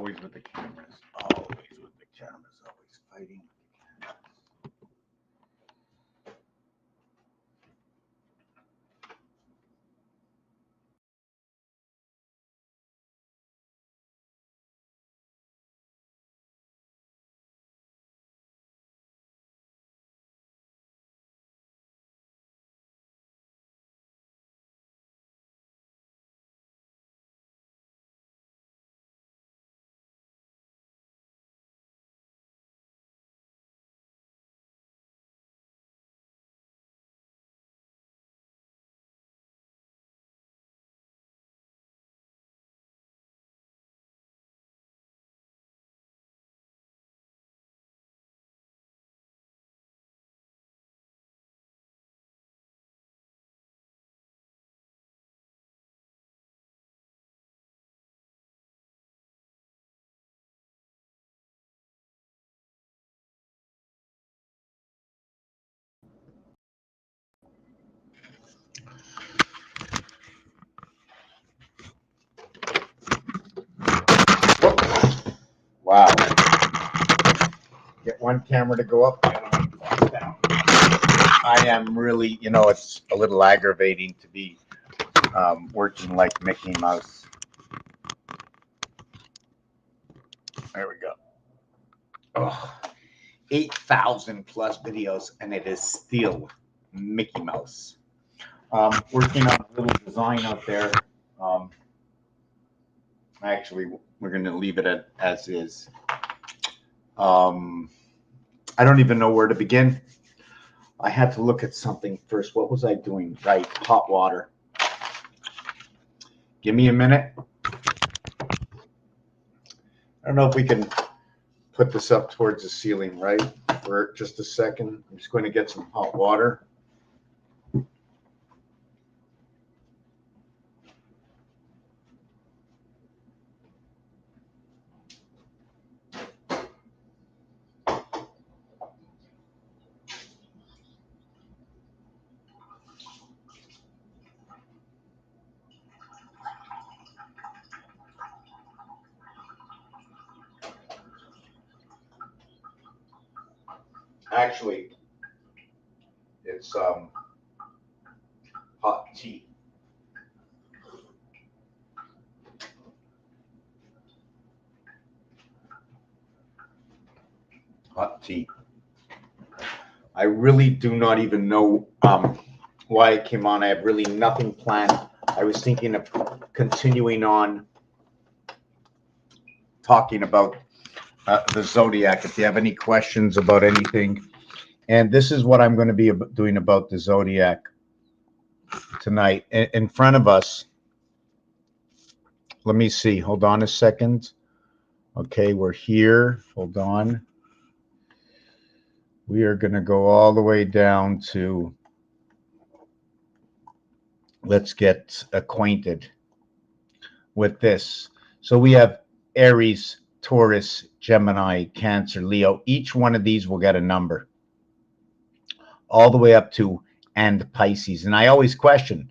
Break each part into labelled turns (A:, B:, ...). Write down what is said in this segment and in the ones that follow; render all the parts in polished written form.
A: Always with the cameras. Always with the cameras. Always fighting. Wow. Get one camera to go up, the other one falls down. I am really, it's a little aggravating to be working like Mickey Mouse. There we go. Oh, 8,000 plus videos, and it is still Mickey Mouse. Working on a little design out there. Actually, we're going to leave it as is. I don't even know where to begin. I had to look at something first. What was I doing? Right, hot water. Give me a minute. I don't know if we can put this up towards the ceiling, right? For just a second. I'm just going to get some hot water. Actually, it's hot tea. Hot tea. I really do not even know why I came on. I have really nothing planned. I was thinking of continuing on talking about the Zodiac. If you have any questions about anything, and this is what I'm going to be doing about the Zodiac tonight. In front of us, let me see. Hold on a second. Okay, we're here. Hold on. We are going to go all the way down to, let's get acquainted with this. So we have Aries, Taurus, Gemini, Cancer, Leo. Each one of these will get a number all the way up to and Pisces. And I always question,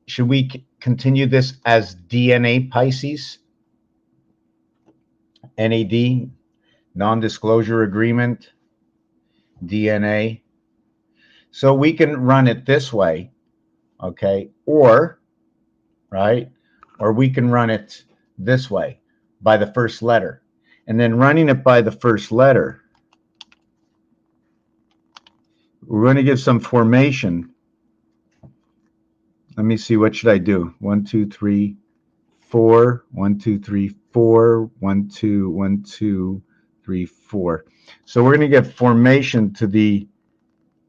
A: should we continue this as DNA Pisces? NAD, non-disclosure agreement, DNA. So we can run it this way, okay? Or, right? Or we can run it this way by the first letter. And then running it by the first letter, we're going to give some formation. Let me see, what should I do? 1, 2, 3, 4. 1, 2, 3, 4. 1, 2, 1, 2, 3, 4. So we're going to give formation to the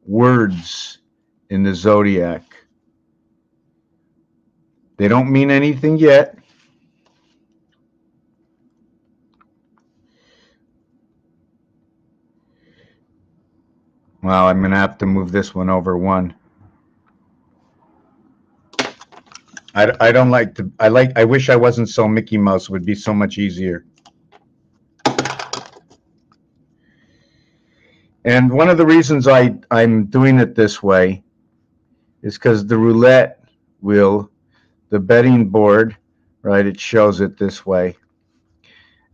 A: words in the Zodiac. They don't mean anything yet. Well, I'm going to have to move this one over one. I don't like to, I wish I wasn't so Mickey Mouse. It would be so much easier. And one of the reasons I'm doing it this way is because the roulette wheel, the betting board, right, it shows it this way.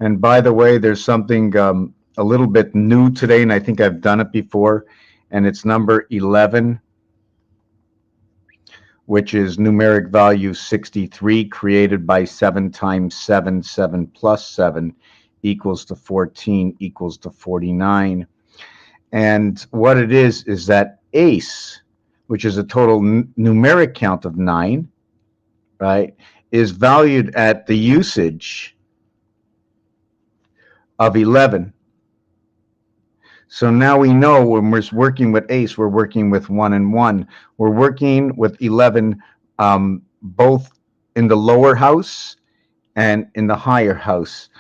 A: And by the way, there's something a little bit new today, and I think I've done it before, and it's number 11, which is numeric value 63, created by 7 times 7, 7 plus 7 equals to 14 equals to 49. And what it is that ace, which is a total numeric count of 9, right, is valued at the usage of 11. So now we know when we're working with ace, we're working with 1 and 1. We're working with 11 both in the lower house and in the higher house,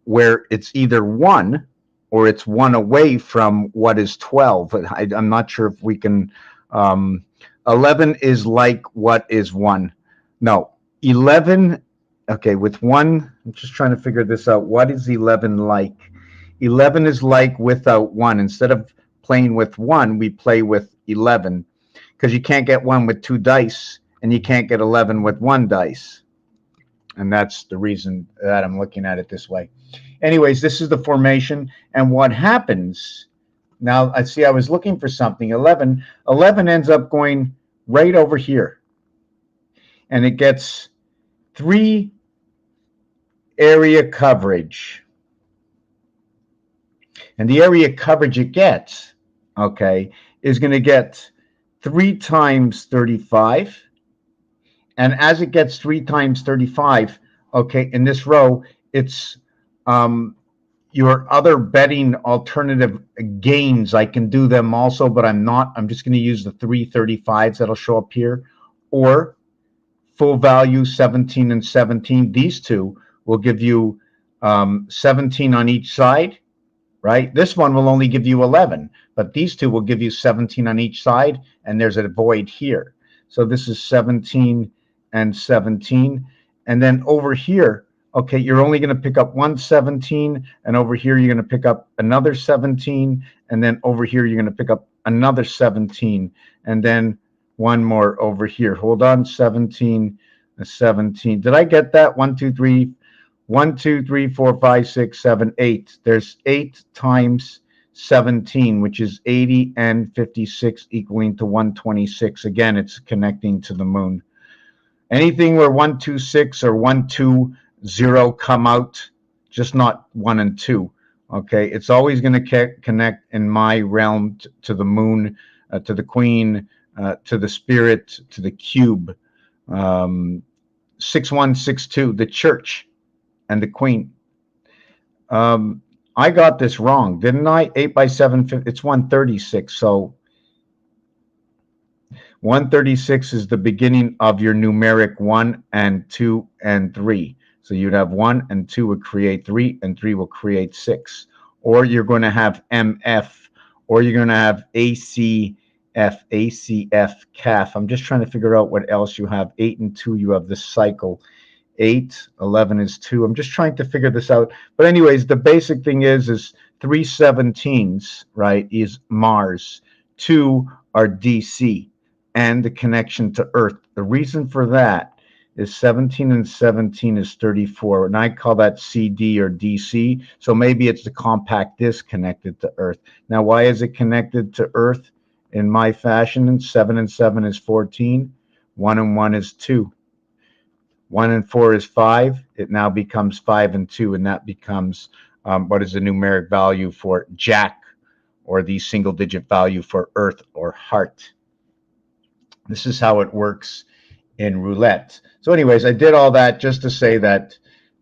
A: where it's either 1 or it's 1 away from what is 12. I'm not sure if we can. 11 is like what is 1. No, 11. Okay, with 1, I'm just trying to figure this out. What is 11 like? 11 is like without 1. Instead of playing with 1, we play with 11, because you can't get 1 with 2 dice, and you can't get 11 with 1 dice. And that's the reason that I'm looking at it this way. Anyways, this is the formation. And what happens, now I see I was looking for something. 11 ends up going right over here. And it gets 3 area coverage. And the area coverage it gets, okay, is going to get 3 times 35. And as it gets 3 times 35, okay, in this row, it's your other betting alternative gains. I can do them also, but I'm not. I'm just going to use the 3 35s that'll show up here. Or full value 17 and 17. These two will give you 17 on each side, right? This one will only give you 11, but these two will give you 17 on each side, and there's a void here. So this is 17 and 17. And then over here, okay, you're only going to pick up one 17, and over here you're going to pick up another 17, and then over here you're going to pick up another 17, and then one more over here. Hold on, 17, 17. Did I get that? 1, 2, 3, 1, 2, 3, 4, 5, 6, 7, 8. There's 8 times 17, which is 80 and 56, equaling to 126. Again, it's connecting to the moon. Anything where 1, 2, 6 or 1, 2, 0 come out, just not 1 and 2. Okay, it's always going to connect in my realm to the moon, to the queen, to the spirit, to the cube. 6162, the church and the queen. I got this wrong, didn't I? 8 by 7, it's 136. So 136 is the beginning of your numeric 1 and 2 and 3. So you'd have 1 and 2 would create 3, and 3 will create 6. Or you're going to have MF, or you're going to have ACF, CAF. I'm just trying to figure out what else you have. 8 and 2, you have this cycle. 8, 11 is 2. I'm just trying to figure this out. But anyways, the basic thing is 3 17s, right, is Mars. 2 are DC, and the connection to Earth. The reason for that is 17 and 17 is 34, and I call that CD or DC. So maybe it's the compact disc connected to Earth. Now, why is it connected to Earth in my fashion? And 7 and 7 is 14. 1 and 1 is 2. 1 and 4 is 5. It now becomes 5 and 2, and that becomes what is the numeric value for Jack, or the single digit value for Earth or heart. This is how it works in roulette. So anyways, I did all that just to say that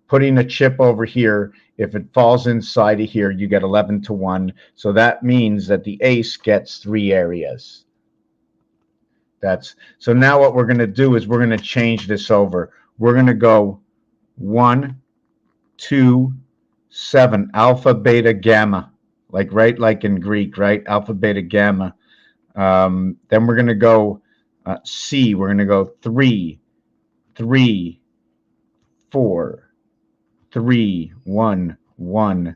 A: putting a chip over here, if it falls inside of here, you get 11 to 1. So that means that the ace gets 3 areas. So now what we're going to do is we're going to change this over. We're going to go 1, 2, 7, alpha, beta, gamma, like in Greek, right? Alpha, beta, gamma. Then we're going to go C. We're going to go 3, 3, 4, 3, 1, 1,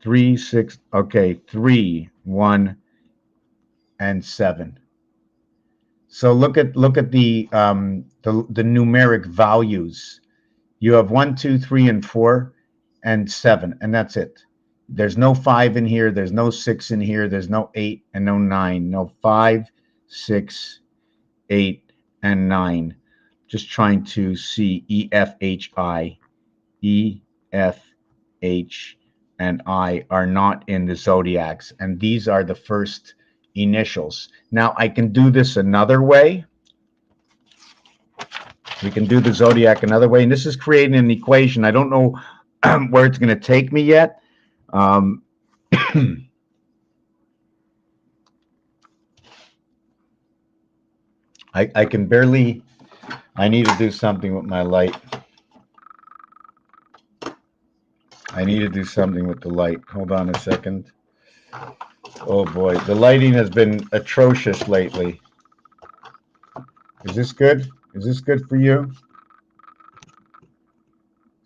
A: 3, 6. Okay, 3, 1, and 7. So look at the numeric values You have 1, 2, 3, and 4, and 7, and that's it. There's no 5 in here. There's no 6 in here. There's no 8 and no 9. No 5, 6, 8, and 9. Just trying to see E, F, H, I. E, F, H, and I are not in the zodiacs, and these are the first initials. Now I can do this another way. We can do the zodiac another way, and this is creating an equation. I don't know where it's going to take me yet. I can barely. I need to do something with my light. I need to do something with the light. Hold on a second. Oh boy, the lighting has been atrocious lately. Is this good? Is this good for you?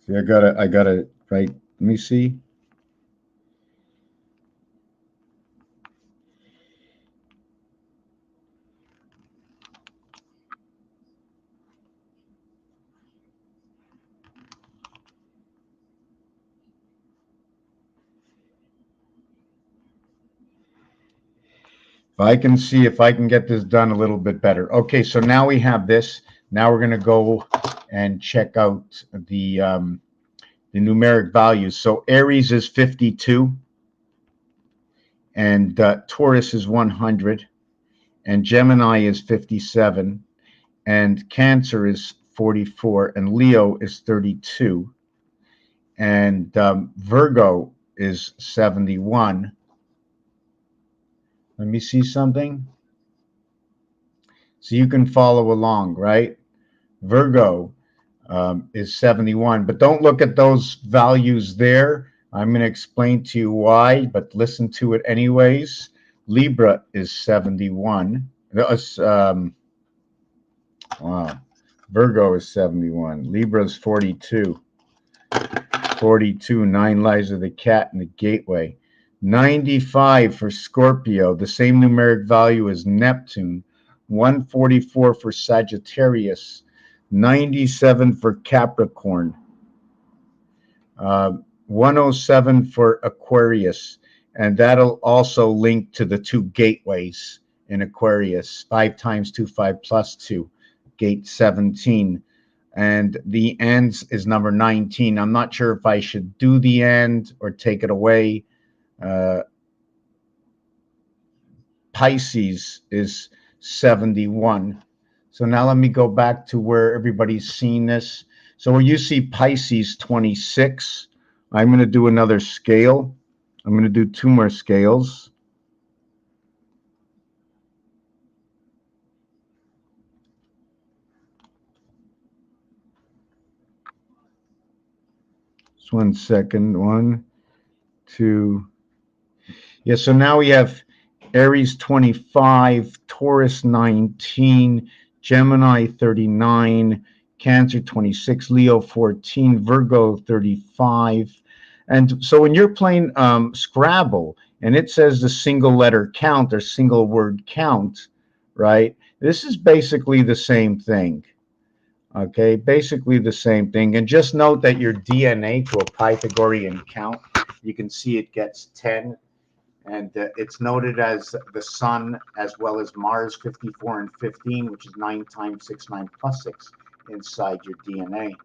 A: See, I gotta, right, let me see. If I can see if I can get this done a little bit better. Okay, so now we have this. Now we're gonna go and check out the numeric values. So Aries is 52, and Taurus is 100, and Gemini is 57, and Cancer is 44, and Leo is 32, and Virgo is 71. Let me see something. So you can follow along, right? Virgo is 71, but don't look at those values there. I'm going to explain to you why, but listen to it anyways. Libra is 71. Wow. Virgo is 71. Libra is 42. 42, 9 lives of the cat in the gateway. 95 for Scorpio, the same numeric value as Neptune. 144 for Sagittarius. 97 for Capricorn. 107 for Aquarius. And that'll also link to the 2 gateways in Aquarius. 5 times 2, 5 plus 2. Gate 17. And the ends is number 19. I'm not sure if I should do the end or take it away. Pisces is 71. So now let me go back to where everybody's seen this. So where you see Pisces 26, I'm going to do another scale. I'm going to do 2 more scales. Just 1 second. 1, 2. Yeah, so now we have Aries 25, Taurus 19, Gemini 39, Cancer 26, Leo 14, Virgo 35. And so when you're playing Scrabble and it says the single letter count or single word count, right? This is basically the same thing. Okay, basically the same thing. And just note that your DNA to a Pythagorean count, you can see it gets 10. And it's noted as the Sun as well as Mars, 54 and 15, which is 9 times 6, 9 plus 6 inside your DNA.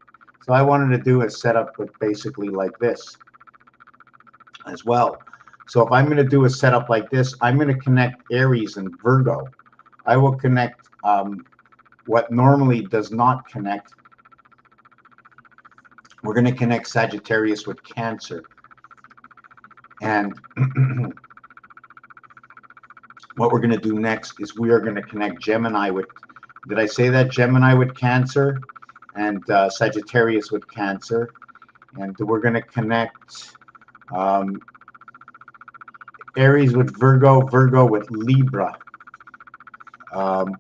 A: So I wanted to do a setup with basically like this as well. So if I'm going to do a setup like this, I'm going to connect Aries and Virgo. I will connect what normally does not connect. We're going to connect Sagittarius with Cancer. And what we're going to do next is we are going to connect Gemini with, did I say that? Gemini with Cancer and Sagittarius with Cancer. And we're going to connect Aries with Virgo, Virgo with Libra.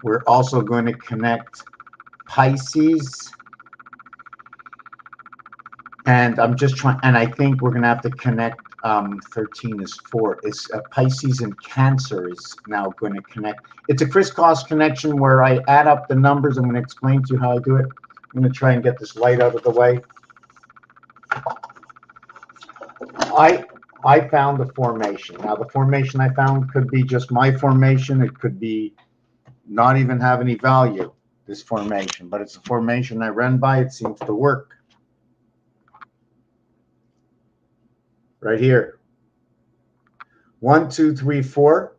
A: We're also going to connect Pisces. And I'm just trying, and I think we're going to have to connect 13 is 4. It's Pisces and Cancer is now going to connect. It's a crisscross connection where I add up the numbers. I'm going to explain to you how I do it. I'm going to try and get this light out of the way. I found the formation. Now, the formation I found could be just my formation. It could be not even have any value, this formation, but it's a formation I ran by. It seems to work. Right here. 1, 2, 3, 4.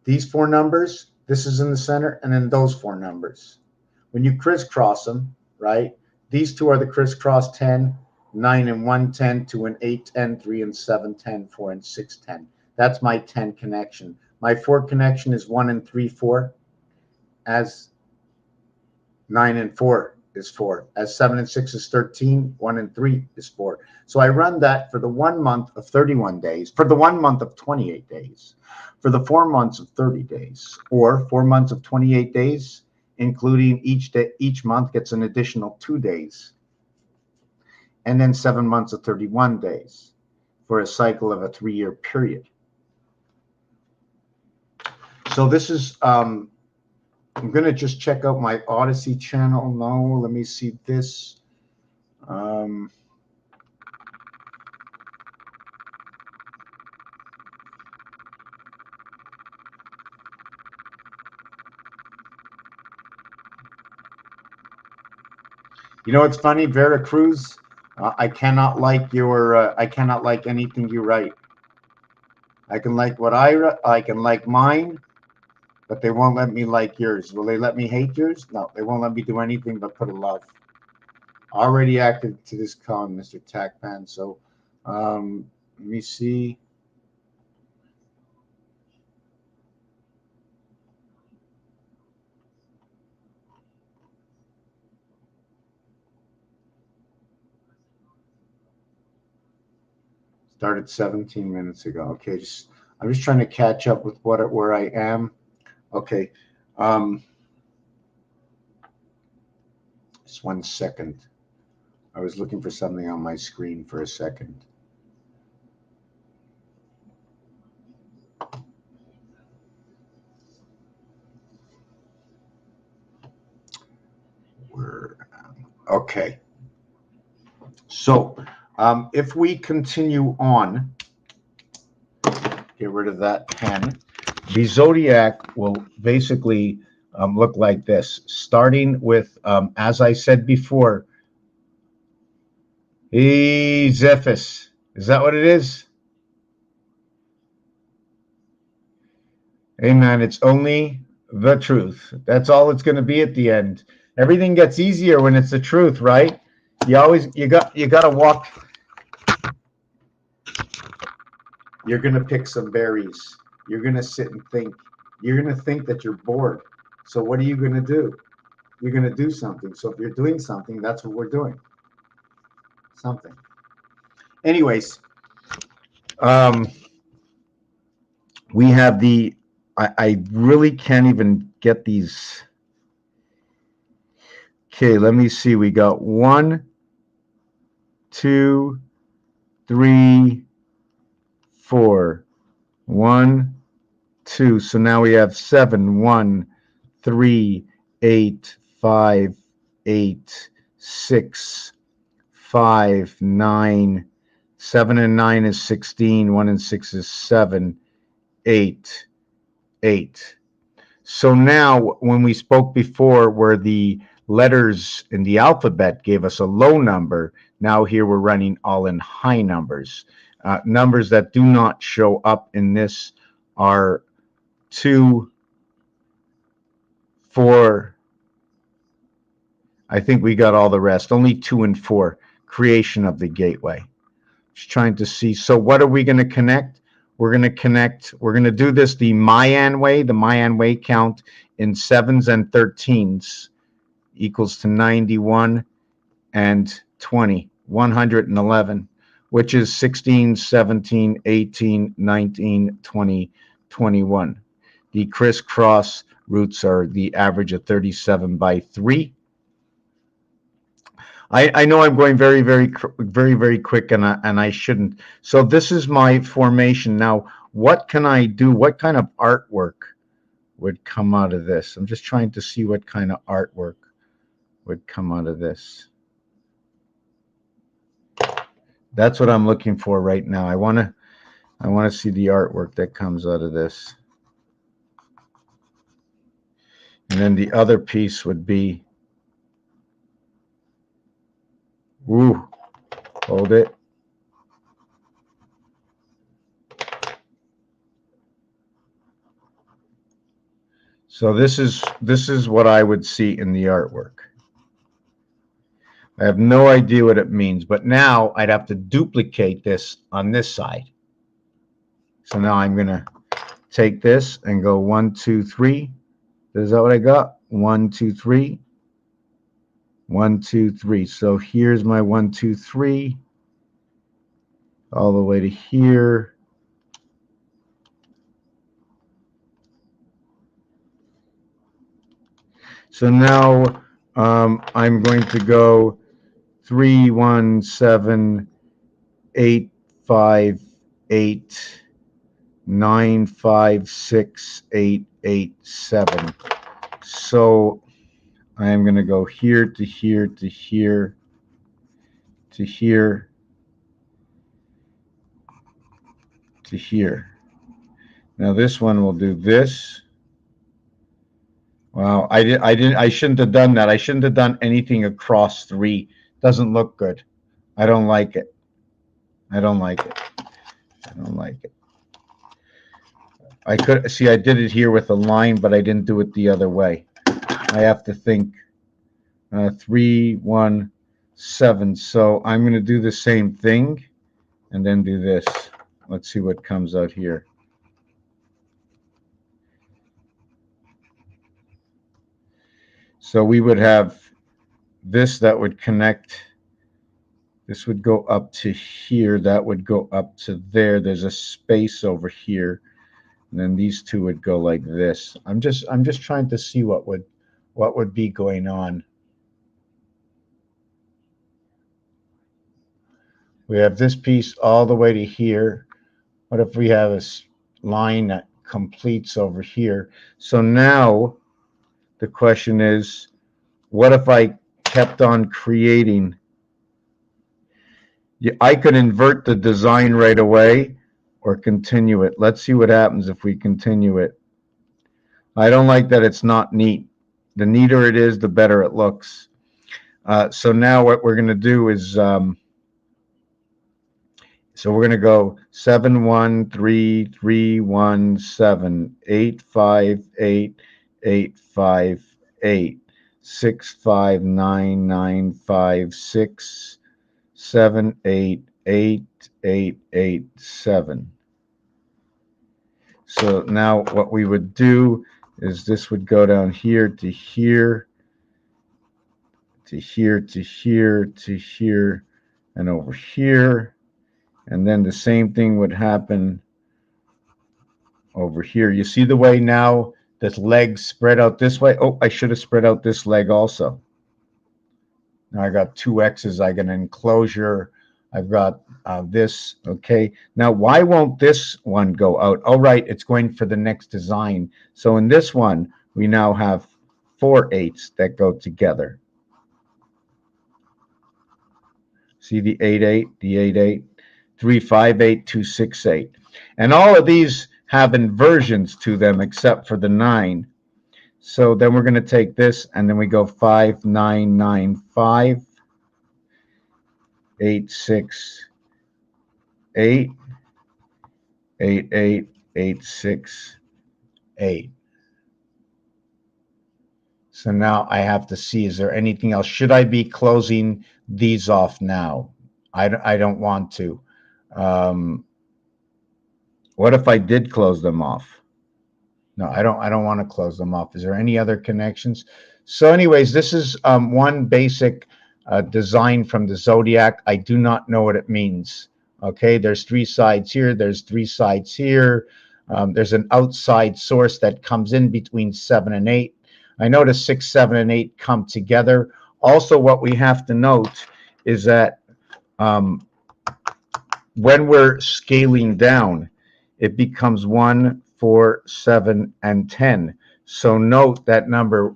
A: These four numbers, this is in the center, and then those four numbers. When you crisscross them, right, these two are the crisscross 10, 9 and 1, 10, 2 and 8, 10, 3 and 7, 10, 4 and 6, 10. That's my 10 connection. My 4 connection is 1 and 3, 4, as 9 and 4 is 4, as 7 and 6 is 13, 1 and 3 is 4. So I run that for the 1 month of 31 days, for the 1 month of 28 days, for the 4 months of 30 days, or 4 months of 28 days, including each day, each month gets an additional 2 days, and then 7 months of 31 days for a cycle of a 3-year period. So this is, I'm going to just check out my Odyssey channel. No, let me see this. You know, it's funny, Vera Cruz. I cannot like your. I cannot like anything you write. I can like what I can like mine, but they won't let me like yours. Will they let me hate yours? No, they won't let me do anything but put a love. Already acted to this con, Mr. Tacpan. So, let me see. Started 17 minutes ago. Okay, I'm just trying to catch up with where I am. Okay, just 1 second. I was looking for something on my screen for a second. Okay. So, if we continue on, get rid of that pen. The Zoodiac will basically look like this, starting with, as I said before, hey, Zephys. Is that what it is? Hey, man, it's only the truth. That's all it's going to be at the end. Everything gets easier when it's the truth, right? You got to walk. You're going to pick some berries. You're going to sit and think. You're going to think that you're bored. So what are you going to do? You're going to do something. So if you're doing something, that's what we're doing. Something. Anyways, we have the, I really can't even get these. Okay, let me see. We got 1, 2, 3, 4. 1, 2. So now we have 7, 1, 3, 8, 5, 8, 6, 5, 9. 7 and 9 is 16. 1 and 6 is 7, 8, 8. So now when we spoke before where the letters in the alphabet gave us a low number, now here we're running all in high numbers. Numbers that do not show up in this are 2, 4. I think we got all the rest. Only 2 and 4. Creation of the gateway. Just trying to see. So what are we going to connect? We're going to connect. We're going to do this the Mayan way. The Mayan way count in 7s and 13s equals to 91 and 20. 111. Which is 16, 17, 18, 19, 20, 21. The crisscross roots are the average of 37 by 3. I know I'm going very, very, very, very quick, and I shouldn't. So this is my formation. Now, what can I do? What kind of artwork would come out of this? I'm just trying to see what kind of artwork would come out of this. That's what I'm looking for right now. I want to see the artwork that comes out of this. And then the other piece would be, woo, hold it. So this is what I would see in the artwork. I have no idea what it means, but now I'd have to duplicate this on this side. So now I'm going to take this and go 1, 2, 3. Is that what I got? 1, 2, 3. 1, 2, 3. So here's my 1, 2, 3 all the way to here. So now I'm going to go 3, 1, 7, 8, 5, 8, 9, 5, 6, 8, 8, 7. So I am going to go here to here to here to here to here. Now this one will do this. Wow, I shouldn't have done that. I shouldn't have done anything across 3. Doesn't look good. I don't like it. I don't like it. I don't like it. I could see I did it here with a line, but I didn't do it the other way. I have to think 3, 1, 7. So I'm going to do the same thing and then do this. Let's see what comes out here. So we would have this that would connect. This would go up to here. That would go up to there. There's a space over here. And then these two would go like this. I'm just trying to see what would be going on. We have this piece all the way to here. What if we have a line that completes over here? So now the question is, what if I kept on creating? I could invert the design right away or continue it. Let's see what happens if we continue it. I don't like that it's not neat. The neater it is, the better it looks. So now what we're going to do is, so we're going to go 7, 1, 3, 3, 1, 7, 8, 5, 8, 8, 5, 8, 6, 5, 9, 9, 5, 6, 7, 8, 8, 8, 8, 7. So now what we would do is this would go down here to here, to here, to here, to here, and over here. And then the same thing would happen over here. You see the way now this leg spread out this way? Oh, I should have spread out this leg also. Now I got 2 X's. I got an enclosure. I've got this. Okay. Now, why won't this one go out? Oh, right. It's going for the next design. So in this one, we now have 4 8s that go together. See the 8 8, the 8 8, 3 5 8, 2 6 8. And all of these have inversions to them except for the 9. So then we're going to take this and then we go 5 9 9 5, 8 6 8, 8 8, 8 6 8. So now I have to see, is there anything else? Should I be closing these off now? I don't want to. What if I did close them off? No, I don't want to close them off. Is there any other connections? So anyways, this is one basic design from the Zoodiac. I do not know what it means. Okay, there's 3 sides here. There's 3 sides here. There's an outside source that comes in between 7 and 8. I notice 6, 7, and 8 come together. Also, what we have to note is that when we're scaling down, it becomes 1, 4, 7, and 10. So note that number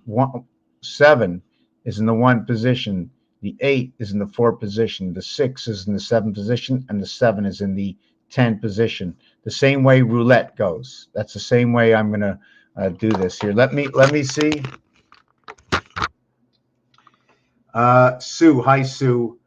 A: 7 is in the 1 position, The 8 is in the 4 position. The 6 is in the 7 position, and the 7 is in the 10 position. The same way roulette goes. That's the same way I'm going to do this here. Let me see. Sue, hi Sue.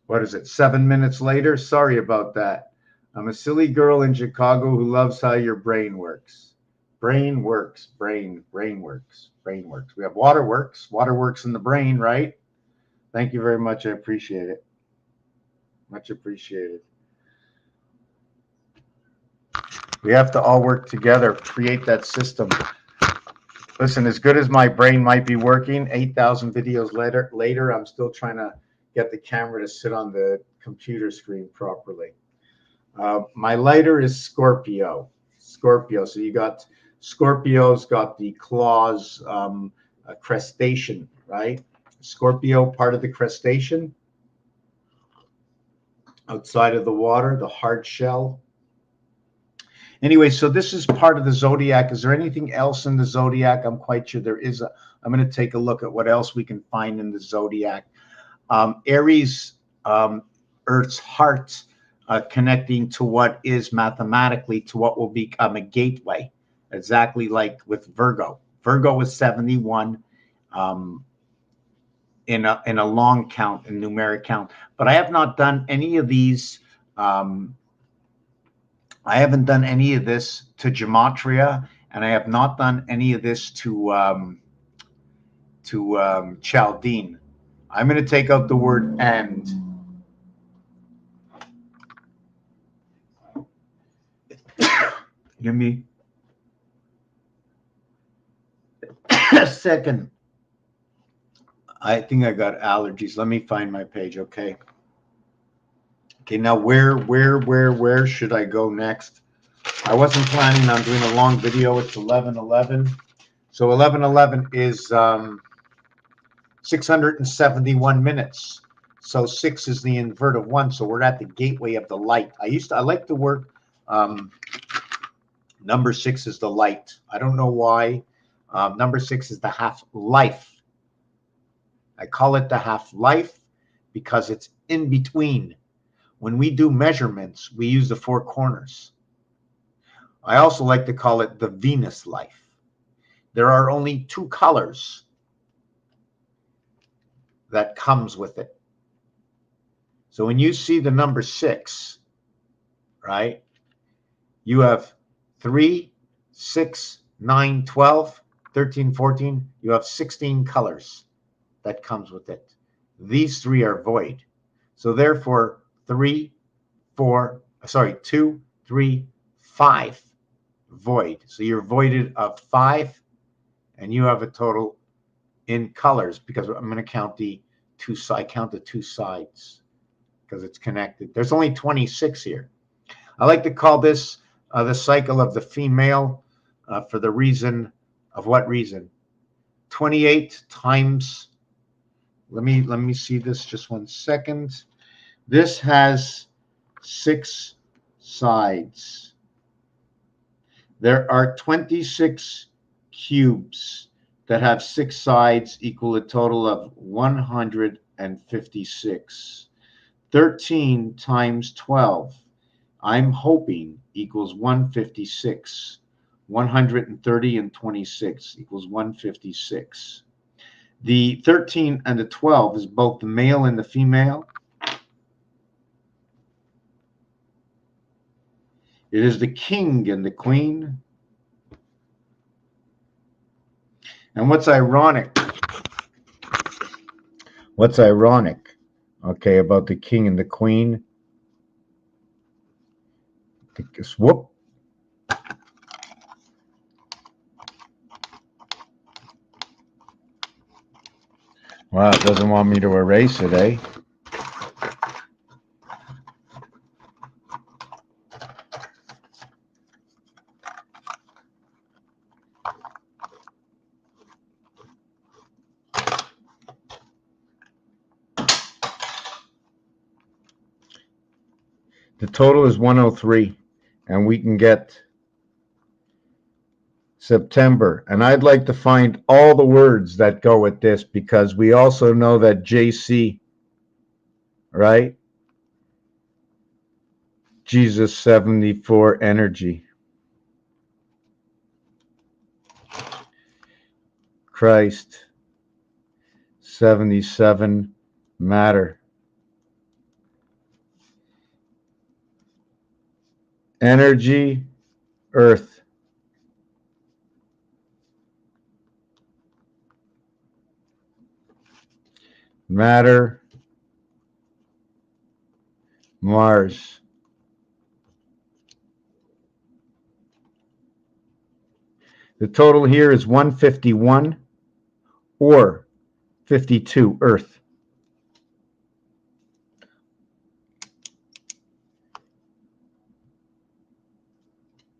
A: What is it? 7 minutes later? Sorry about that. I'm a silly girl in Chicago who loves how your brain works. Brain works. Brain works. Brain works. We have water works. Water works in the brain, right? Thank you very much. I appreciate it. Much appreciated. We have to all work together, create that system. Listen, as good as my brain might be working, 8,000 videos later, I'm still trying to get the camera to sit on the computer screen properly. My lighter is Scorpio. Scorpio. So you got Scorpio's got the claws, a crustacean, right? Scorpio, part of the crustacean. Outside of the water, the hard shell. Anyway, so this is part of the Zodiac. Is there anything else in the Zodiac? I'm quite sure there is. I'm going to take a look at what else we can find in the Zodiac. Aries, Earth's heart, connecting to what is mathematically to what will become a gateway, exactly like with Virgo. Virgo is 71 in a long count, in numeric count. But I have not done any of these. I haven't done any of this to gematria, and I have not done any of this to Chaldean. I'm going to take out the word "and." Give me a second. I think I got allergies. Let me find my page, okay? Okay, now where should I go next? I wasn't planning on doing a long video. It's 11:11. So 11:11 is 671 minutes. So 6 is the invert of 1. So we're at the gateway of the light. I like the word number 6 is the light. I don't know why. Number 6 is the half-life. I call it the half-life because it's in between. When we do measurements, we use the 4 corners. I also like to call it the Venus life. There are only 2 colors that comes with it. So when you see the number 6, right, you have 3, 6, 9, 12, 13, 14. You have 16 colors that comes with it. These 3 are void. So therefore, 2, 3, 5 void. So you're voided of 5, and you have a total in colors because I'm going to count the 2 sides. I count the 2 sides because it's connected. There's only 26 here. I like to call this the cycle of the female for the reason of what reason? 28 times. Let me see this just 1 second. This has 6 sides. There are 26 cubes that have 6 sides equal a total of 156. 13 times 12, I'm hoping, equals 156. 130 and 26 equals 156. The 13 and the 12 is both the male and the female. It is the king and the queen. And what's ironic, okay, about the king and the queen? Whoop. Wow, it doesn't want me to erase it, eh? The total is 103, and we can get September. And I'd like to find all the words that go with this, because we also know that JC, right? Jesus 74 energy. Christ 77 matter. Energy, earth. Matter, Mars. The total here is 151 or 52 Earth.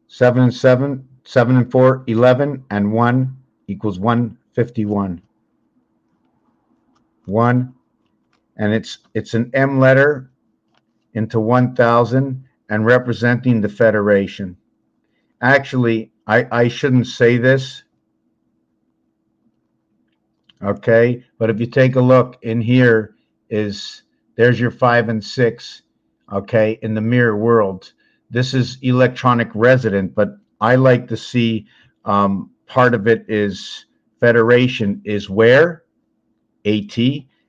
A: Seven and 7, 7 and 4, 11, and 1 equals 151. 1, and it's an M letter into 1,000 and representing the Federation. Actually, I shouldn't say this, okay? But if you take a look in here, there's your 5 and 6, okay, in the mirror world. This is electronic resident, but I like to see part of it is Federation is where? AT,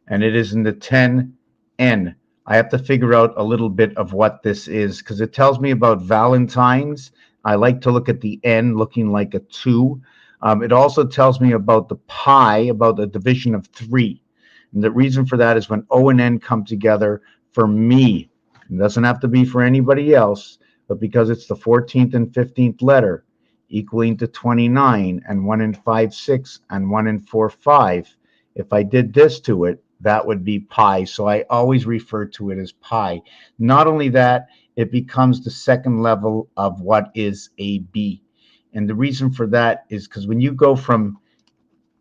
A: and it is in the 10N. I have to figure out a little bit of what this is, because it tells me about Valentine's. I like to look at the N looking like a 2. It also tells me about the pi, about the division of 3. And the reason for that is when O and N come together, for me, it doesn't have to be for anybody else, but because it's the 14th and 15th letter, equaling to 29, and 1 in 5, 6, and 1 in 4, 5. If I did this to it, that would be pi. So I always refer to it as pi. Not only that, it becomes the second level of what is AB. And the reason for that is because when you go from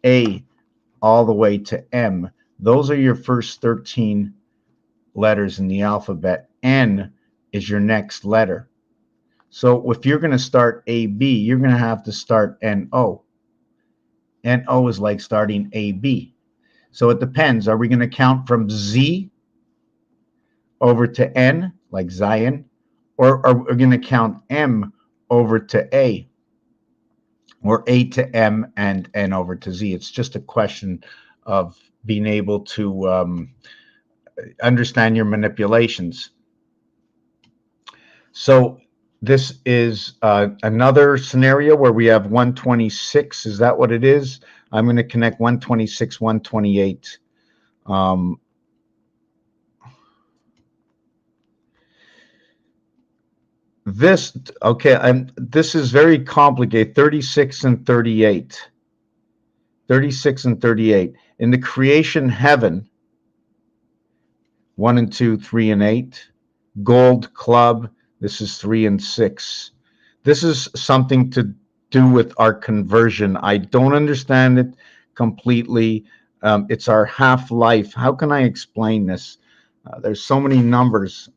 A: A all the way to M, those are your first 13 letters in the alphabet. N is your next letter. So if you're going to start AB, you're going to have to start NO. NO is like starting AB. So it depends. Are we going to count from Z over to N, like Zion? Or are we going to count M over to A? Or A to M and N over to Z? It's just a question of being able to understand your manipulations. So this is another scenario where we have 126. Is that what it is? I'm going to connect 126, 128. This, okay, this is very complicated. 36 and 38. 36 and 38. In the creation heaven, 1 and 2, 3 and 8. Gold club, this is 3 and 6. This is something to do with our conversion. I don't understand it completely. It's our half-life. How can I explain this? There's so many numbers.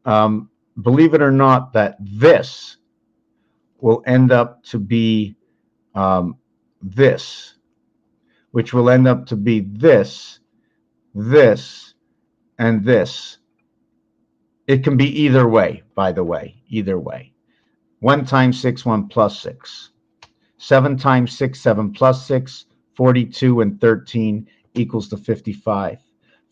A: Believe it or not, that this will end up to be this, which will end up to be this, this, and this. It can be either way, by the way, either way. 1 times 6, 1 plus 6. 7 times 6, 7 plus 6, 42 and 13 equals to 55.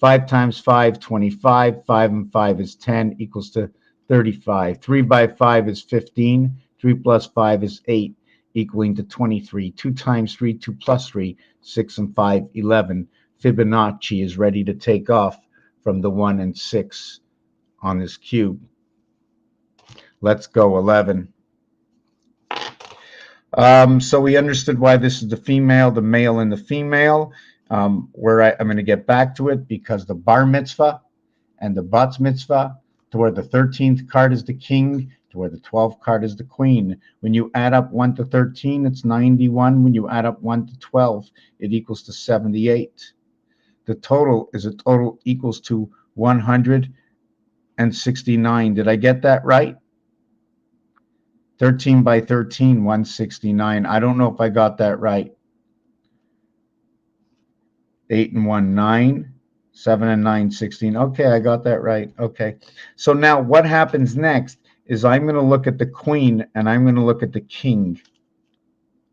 A: 5 times 5, 25. 5 and 5 is 10 equals to 35. 3 by 5 is 15. 3 plus 5 is 8, equaling to 23. 2 times 3, 2 plus 3, 6 and 5, 11. Fibonacci is ready to take off from the 1 and 6 on this cube. Let's go 11. So we understood why this is the female, the male, and the female. I'm going to get back to it, because the bar mitzvah and the bat mitzvah, to where the 13th card is the king, to where the 12th card is the queen. When you add up 1 to 13, it's 91. When you add up 1 to 12, it equals to 78. The total equals to 169. Did I get that right? 13 by 13, 169. I don't know if I got that right. 8 and 1, 9. 7 and 9, 16. Okay, I got that right. Okay. So now what happens next is I'm going to look at the queen and I'm going to look at the king,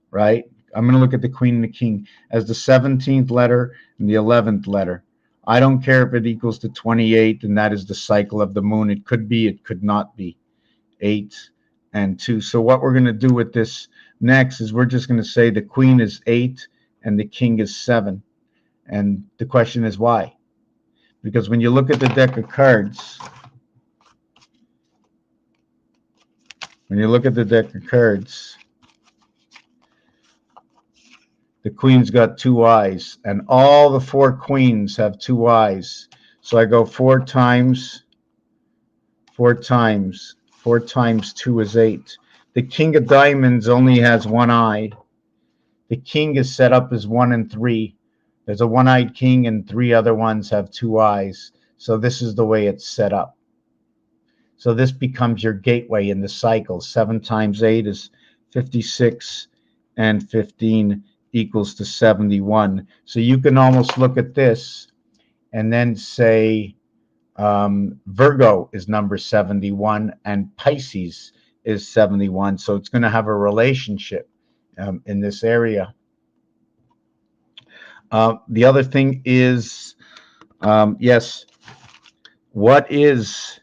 A: right? I'm going to look at the queen and the king as the 17th letter and the 11th letter. I don't care if it equals to 28, and that is the cycle of the moon. It could be, it could not be. 8 and 2. So what we're going to do with this next is we're just going to say the queen is 8 and the king is 7. And the question is why? Because when you look at the deck of cards, the queen's got 2 eyes, and all the 4 queens have 2 eyes. So I go 4 times 2 is 8. The king of diamonds only has 1 eye. The king is set up as 1 and 3. There's a 1-eyed king and 3 other ones have 2 eyes. So this is the way it's set up. So this becomes your gateway in the cycle. 7 times 8 is 56, and 15 equals to 71. So you can almost look at this and then say Virgo is number 71 and Pisces is 71. So it's going to have a relationship in this area. The other thing is, yes, what is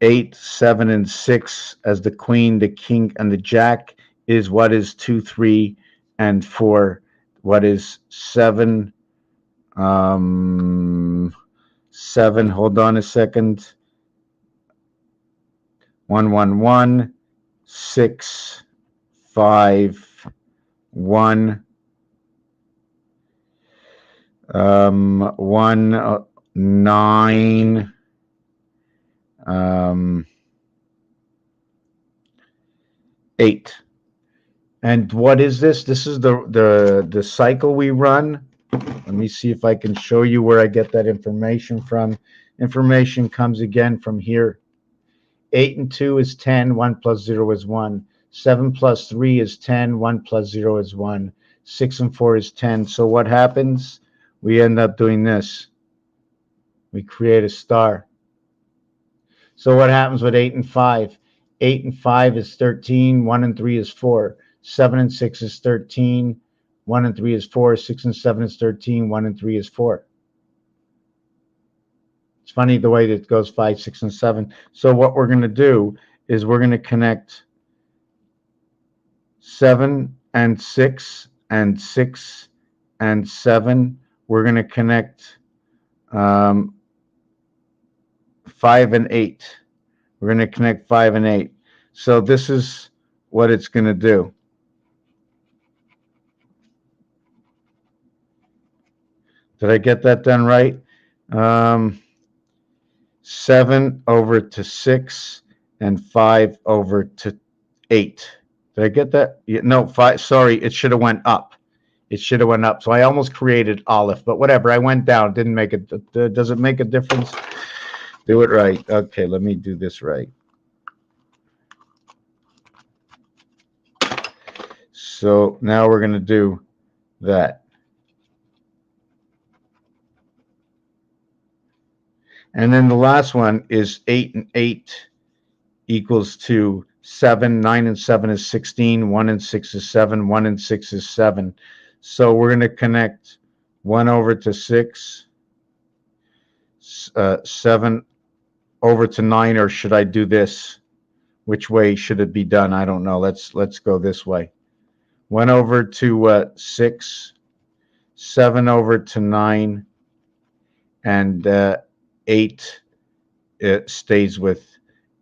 A: 8, 7, and 6 as the queen, the king, and the jack is what is 2, 3, and 4. What is 7? 7, hold on a second. 1, 1, 1, 6, 5, 1, 1, 9, 8. And what is this? This is the cycle we run. Let me see if I can show you where I get that information from. Information comes again from here. 8 and 2 is 10. 1 plus 0 is 1. 7 plus 3 is 10. 1 plus 0 is 1. 6 and 4 is 10. So what happens? We end up doing this. We create a star. So what happens with 8 and 5? 8 and 5 is 13. 1 and 3 is 4. 7 and 6 is 13. 1 and 3 is 4. 6 and 7 is 13. 1 and 3 is 4. It's funny the way that it goes 5, 6, and 7. So what we're going to do is we're going to connect 7 and 6 and 6 and 7. We're going to connect 5 and 8. We're going to connect 5 and 8. So this is what it's going to do. Did I get that done right? 7 over to 6 and 5 over to 8. Did I get that? Yeah, no, 5. Sorry, it should have went up. It should have went up. So I almost created Aleph, but whatever. I went down. Didn't make it. Does it make a difference? Do it right. Okay, let me do this right. So now we're going to do that. And then the last one is 8 and 8 equals to 7. 9 and 7 is 16. 1 and 6 is 7. 1 and 6 is 7. So we're going to connect 1 over to 6, 7 over to 9, or should I do this? Which way should it be done? I don't know. Let's go this way. 1 over to 6, 7 over to 9, and 8 it stays with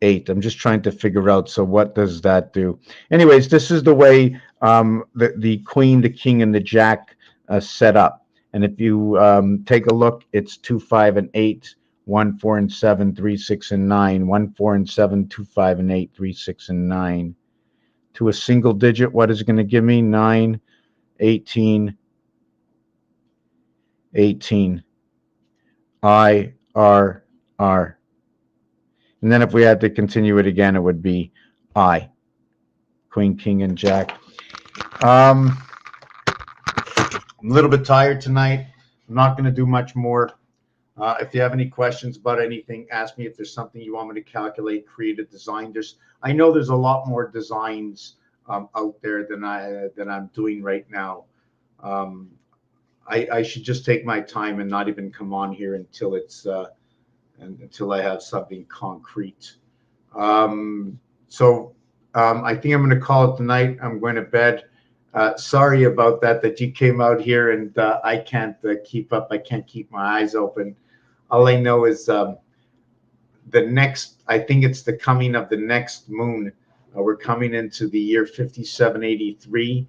A: 8. I'm just trying to figure out, so what does that do? Anyways, this is the way the queen, the king, and the jack set up. And if you take a look, it's 2, 5, and 8, 1, 4, and 7, 3, 6, and 9, 1, 4, and 7, 2, 5, and 8, 3, 6, and 9. To a single digit, what is it going to give me? 9, 18, 18. I, R, R. And then if we had to continue it again, it would be I. Queen, king, and jack. I'm a little bit tired tonight. I'm not going to do much more. If you have any questions about anything, ask me. If there's something you want me to calculate, create a design. I know there's a lot more designs out there than I'm doing right now. I should just take my time and not even come on here until I have something concrete. I think I'm going to call it tonight. I'm going to bed. Sorry about that you came out here and I can't keep up. I can't keep my eyes open. All I know is I think it's the coming of the next moon. We're coming into the year 5783,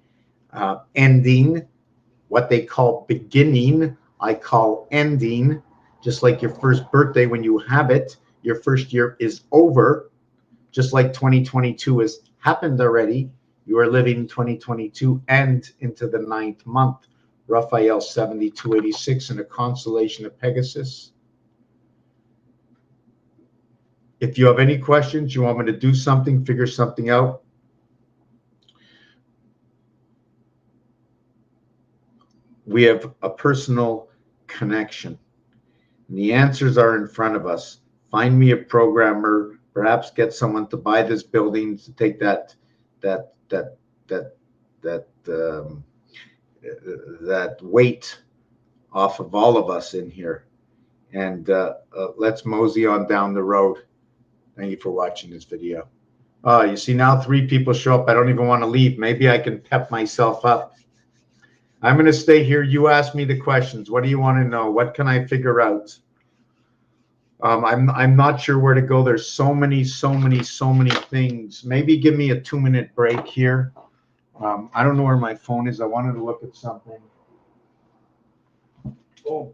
A: ending. What they call beginning, I call ending. Just like your first birthday, when you have it, your first year is over. Just like 2022 has happened already, you are living 2022 and into the 9th month. Raphael 7286 in the constellation of Pegasus. If you have any questions, you want me to do something, figure something out, we have a personal connection. And the answers are in front of us. Find me a programmer, perhaps get someone to buy this building to take that weight off of all of us in here. And let's mosey on down the road. Thank you for watching this video. You see now 3 people show up. I don't even want to leave. Maybe I can pep myself up. I'm going to stay here. You ask me the questions. What do you want to know? What can I figure out? I'm not sure where to go. There's so many things. Maybe give me a 2-minute break here. I don't know where my phone is. I wanted to look at something. Oh.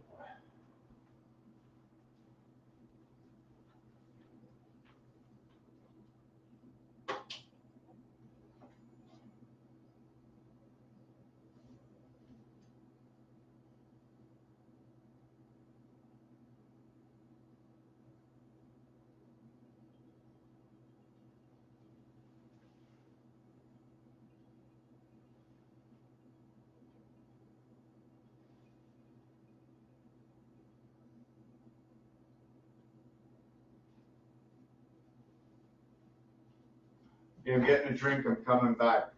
A: Yeah, I'm getting a drink. I'm coming back.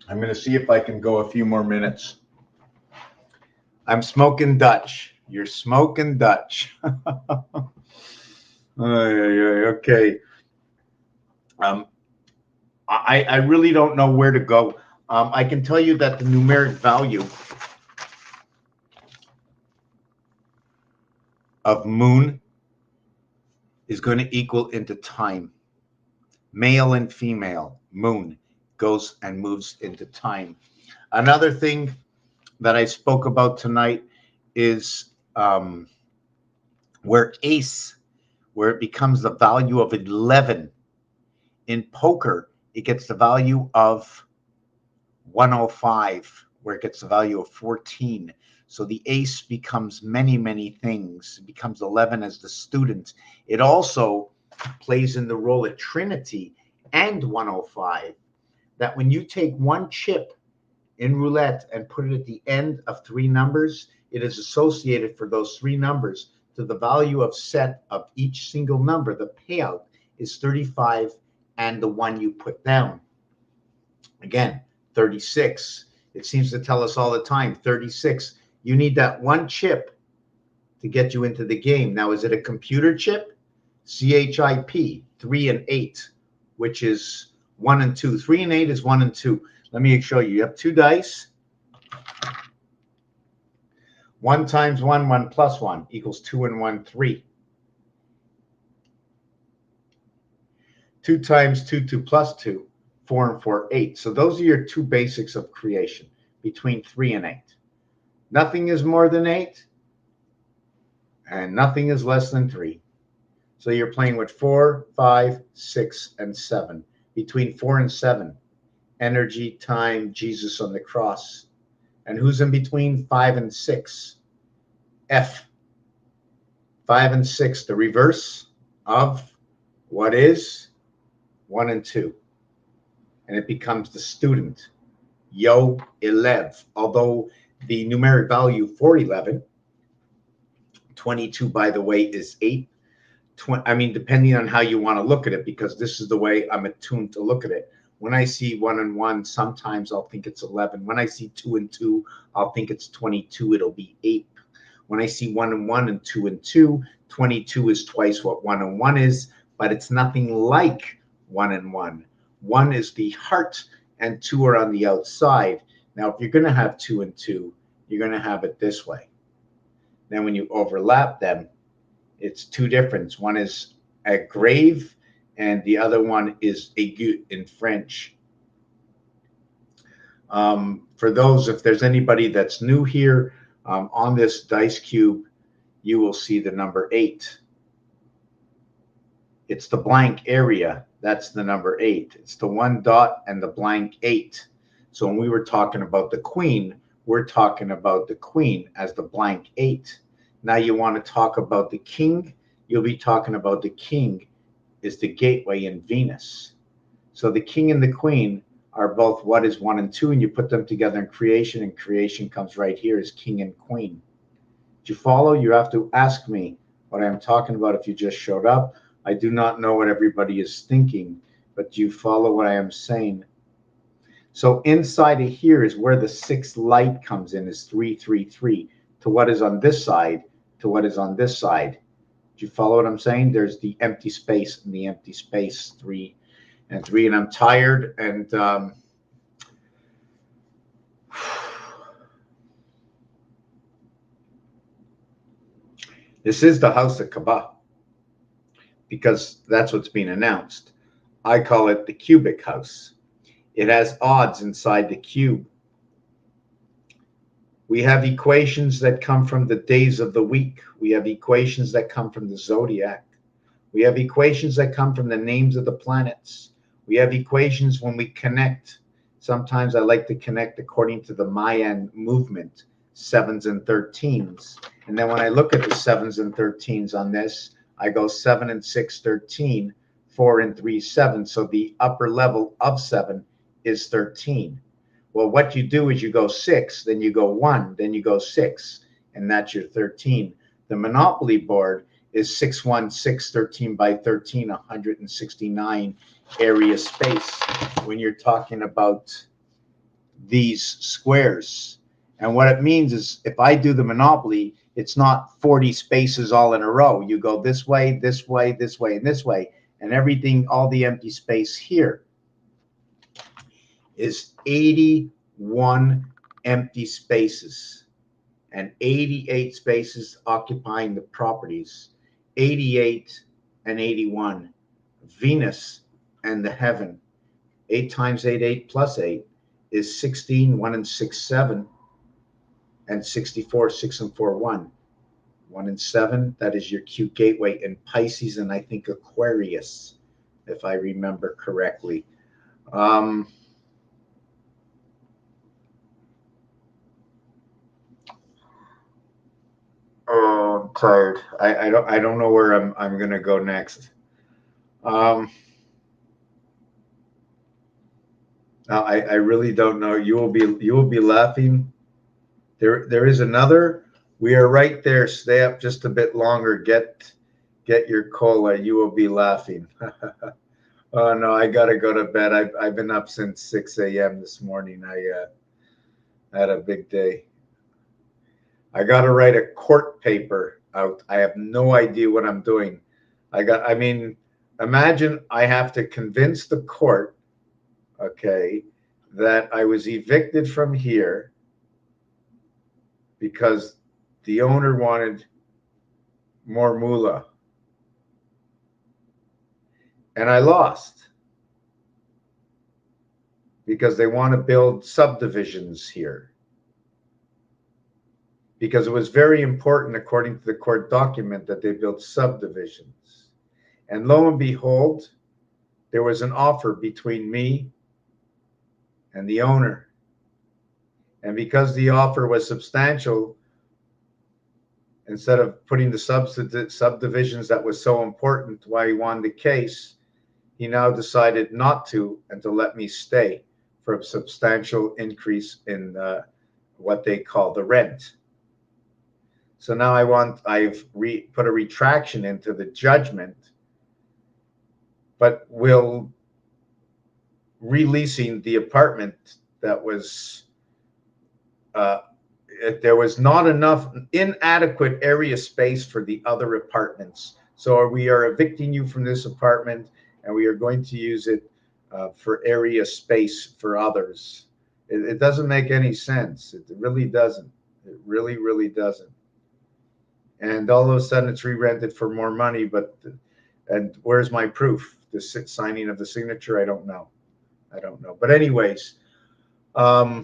A: I'm going to see if I can go a few more minutes. I'm smoking Dutch. You're smoking Dutch. Okay. I really don't know where to go. I can tell you that the numeric value of moon is going to equal into time. Male and female moon goes and moves into time. Another thing that I spoke about tonight is where it becomes the value of 11. In poker, it gets the value of 105, where it gets the value of 14. So the ace becomes many things. It becomes 11 as the student. It also plays in the role at Trinity and 105, that when you take one chip in roulette and put it at the end of 3 numbers, it is associated for those 3 numbers to the value of set of each single number. The payout is 35 and the one you put down. Again, 36. It seems to tell us all the time, 36. You need that one chip to get you into the game. Now, is it a computer chip? CHIP, 3 and 8, which is 1 and 2. 3 and 8 is 1 and 2. Let me show you. You have 2 dice. 1 times 1, 1 plus 1 equals 2 and 1, 3. 2 times 2, 2 plus 2, 4 and 4, 8. So those are your 2 basics of creation, between 3 and 8. Nothing is more than 8, and nothing is less than 3. So you're playing with 4, 5, 6, and 7. Between 4 and 7, energy, time, Jesus on the cross. And who's in between 5 and 6? F. 5 and 6, the reverse of what is 1 and 2. And it becomes the student. Yo, 11. Although the numeric value for 11, 22, by the way, is 8. I mean, depending on how you want to look at it, because this is the way I'm attuned to look at it. When I see 1 and 1, sometimes I'll think it's 11. When I see 2 and 2, I'll think it's 22. It'll be 8. When I see 1 and 1 and 2 and 2, 22 is twice what 1 and 1 is, but it's nothing like 1 and 1. 1 is the heart and 2 are on the outside. Now, if you're going to have 2 and 2, you're going to have it this way. Then when you overlap them, it's two different. One is a grave and the other one is aigu in French. For those, if there's anybody that's new here, on this dice cube, you will see the number 8. It's the blank area. That's the number 8. It's the 1 dot and the blank 8. So when we were talking about the queen, we're talking about the queen as the blank 8. Now you want to talk about the king, you'll be talking about the king is the gateway in Venus. So the king and the queen are both what is 1 and 2, and you put them together in creation, and creation comes right here as king and queen. Do you follow? You have to ask me what I'm talking about if you just showed up. I do not know what everybody is thinking, but do you follow what I am saying? So inside of here is where the 6th light comes in, is 3, 3, 3, to what is on this side, to what is on this side. Do you follow what I'm saying? There's the empty space and the empty space, 3 and 3, and I'm tired, and this is the house of Kaaba, because that's what's being announced. I call it the cubic house. It has odds inside the cube. We have equations that come from the days of the week. We have equations that come from the zodiac. We have equations that come from the names of the planets. We have equations when we connect. Sometimes I like to connect according to the Mayan movement, 7s and 13s. And then when I look at the 7s and 13s on this, I go 7 and 6, 13, 4 and 3, 7. So the upper level of 7 is 13. Well, what you do is you go 6, then you go 1, then you go 6, and that's your 13. The Monopoly board is 6, 1, 6, 13 by 13, 169 area space when you're talking about these squares. And what it means is if I do the Monopoly, it's not 40 spaces all in a row. You go this way, this way, this way, and this way, and everything, all the empty space here is 81 empty spaces and 88 spaces occupying the properties, 88 and 81, Venus and the heaven. 8 times 8, 8 plus 8 is 16, 1 and 6, 7, and 64, 6 and 4, 1. 1 and 7, that is your Q gateway in Pisces, and I think Aquarius, if I remember correctly. Oh, I'm tired. I don't know where I'm gonna go next. I really don't know. You will be laughing. There is another. We are right there. Stay up just a bit longer. Get your cola. You will be laughing. Oh no, I gotta go to bed. I've been up since 6 a.m. this morning. I had a big day. I got to write a court paper out. I have no idea what I'm doing. I mean, imagine I have to convince the court, okay, that I was evicted from here because the owner wanted more moolah. And I lost because they want to build subdivisions here. Because it was very important, according to the court document, that they built subdivisions. And lo and behold, there was an offer between me and the owner. And because the offer was substantial, instead of putting the subdivisions that was so important why he won the case, he now decided not to and to let me stay for a substantial increase in what they call the rent. So now I've put a retraction into the judgment, but will releasing the apartment that was there was not enough inadequate area space for the other apartments. So we are evicting you from this apartment and we are going to use it for area space for others. It doesn't make any sense. It really doesn't. It really, really doesn't. And all of a sudden it's re-rented for more money, and where's my proof? The signing of the signature? I don't know. But anyways, I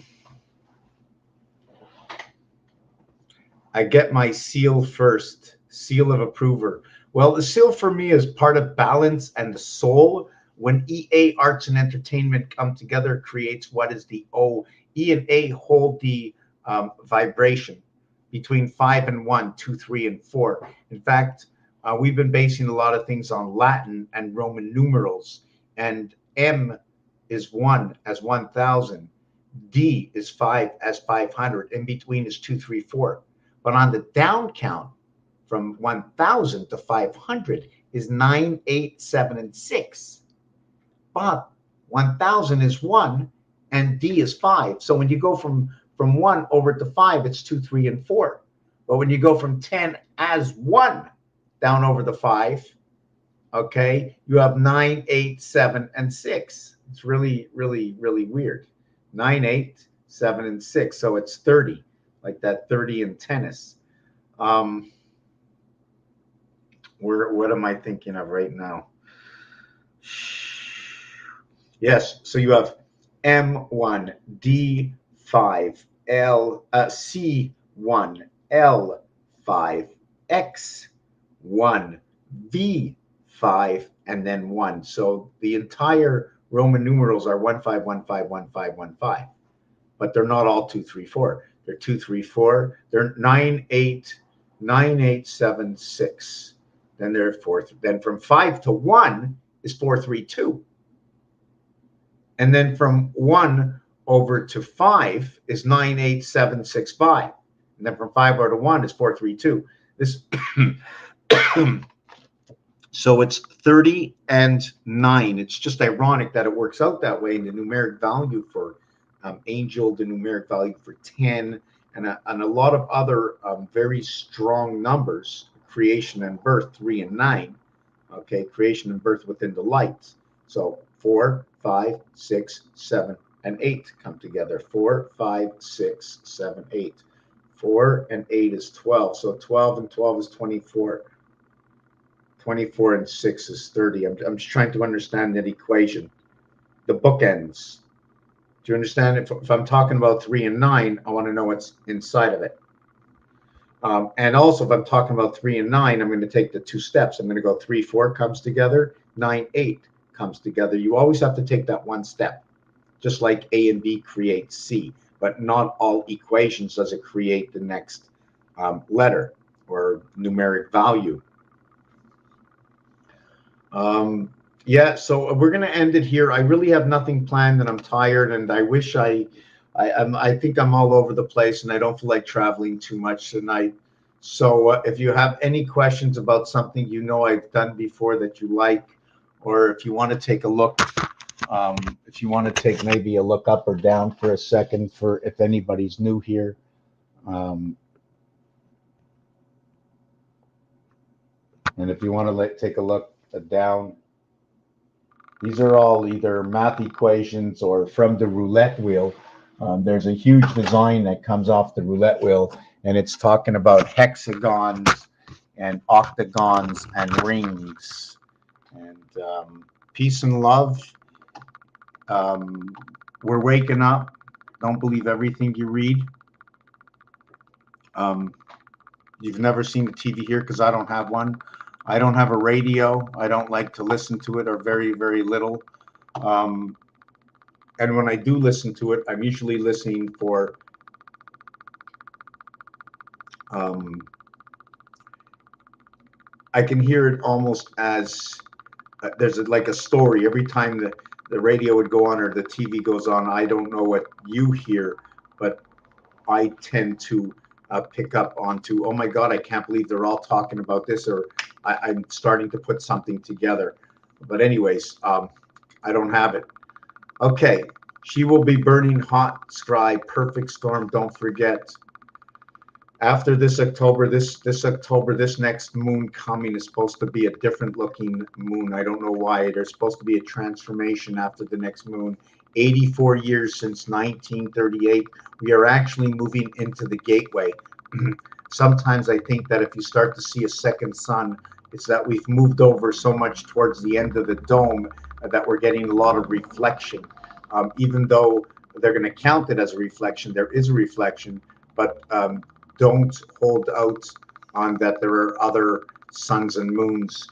A: get my seal first, seal of approver. Well, the seal for me is part of balance and the soul. When EA Arts and Entertainment come together, creates what is the O. E and A hold the vibration between 5 and 1, 2, 3, and 4. In fact, we've been basing a lot of things on Latin and Roman numerals. And M is 1 as 1,000. D is 5 as 500. In between is 2, 3, 4. But on the down count from 1,000 to 500 is 9, 8, 7, and 6. But 1,000 is 1 and D is 5. So when you go from 1 over to 5, it's 2, 3, and 4. But when you go from 10 as 1 down over the 5, okay, you have 9, 8, 7, and 6. It's really, really, really weird. 9, 8, 7, and 6. So it's 30, like that 30 in tennis. What am I thinking of right now? Yes, so you have M1, D5, C1, L5, X1, V5, and then 1. So the entire Roman numerals are 1, 5, 1, 5, 1, 5, 1, 5. But they're not all 2, 3, 4. They're 2, 3, 4. They're 9, 8, 9, 8, 7, 6. Then they're 4. Then from 5 to 1 is 4, 3, 2. And then from 1 over to 5 is 9, 8, 7, 6, 5. And then from 5 over to 1 is 4, 3, 2. This so it's 30 and 9. It's just ironic that it works out that way. And the numeric value for angel, the numeric value for 10, and a lot of other very strong numbers, creation and birth, 3 and 9. Okay, creation and birth within the light. So 4, 5, 6, 7, and 8 come together. 4, 5, 6, 7, 8. 4 and 8 is 12. So 12 and 12 is 24. 24 and 6 is 30. I'm just trying to understand that equation. The bookends. Do you understand? If I'm talking about 3 and 9, I want to know what's inside of it. And also, if I'm talking about 3 and 9, I'm going to take the 2 steps. I'm going to go 3, 4 comes together. 9, 8 comes together. You always have to take that one step. Just like A and B create C. But not all equations does it create the next letter or numeric value. Yeah, so we're going to end it here. I really have nothing planned and I'm tired, and I wish I think I'm all over the place and I don't feel like traveling too much tonight. So if you have any questions about something you know I've done before that you like, or if you want to take a look, if you want to take maybe a look up or down for a second for if anybody's new here. And if you want to take a look down, these are all either math equations or from the roulette wheel. There's a huge design that comes off the roulette wheel, and it's talking about hexagons and octagons and rings. And peace and love. We're waking up. Don't believe everything you read. You've never seen the TV here because I don't have one. I don't have a radio. I don't like to listen to it, or very, very little. Um, and when I do listen to it, I'm usually listening for um, I can hear it almost as there's like a story every time the radio would go on or the TV goes on. I don't know what you hear, but I tend to pick up onto, oh my God, I can't believe they're all talking about this, or I'm starting to put something together. But anyways, I don't have it. Okay, she will be burning hot, sky, perfect storm. Don't forget. After this October, this next moon coming is supposed to be a different looking moon. I don't know why. There's supposed to be a transformation after the next moon. 84 years since 1938. We are actually moving into the gateway. Sometimes I think that if you start to see a second sun, it's that we've moved over so much towards the end of the dome that we're getting a lot of reflection. Even though they're going to count it as a reflection, there is a reflection, but don't hold out on that there are other suns and moons.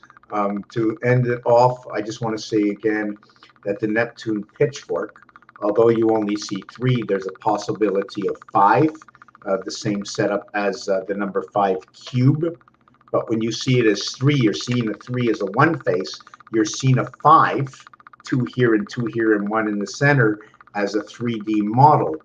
A: To end it off, I just want to say again that the Neptune pitchfork, although you only see 3, there's a possibility of 5, the same setup as the number 5 cube. But when you see it as 3, you're seeing a 3 as a one face. You're seeing a 5, 2 here and 2 here and 1 in the center, as a 3D model.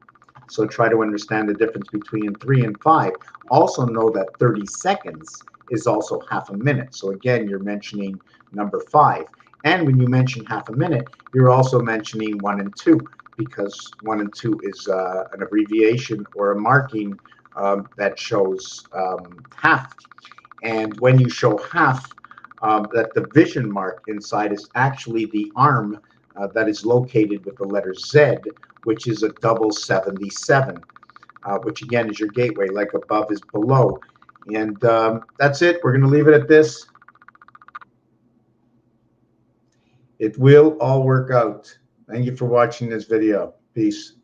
A: So try to understand the difference between 3 and 5. Also know that 30 seconds is also half a minute. So again, you're mentioning number 5. And when you mention half a minute, you're also mentioning 1 and 2, because 1 and 2 is an abbreviation or a marking that shows half. And when you show half, that the vision mark inside is actually the arm that is located with the letter Z, which is a double 77, which again is your gateway, like above is below. And that's it. We're going to leave it at this. It will all work out. Thank you for watching this video. Peace.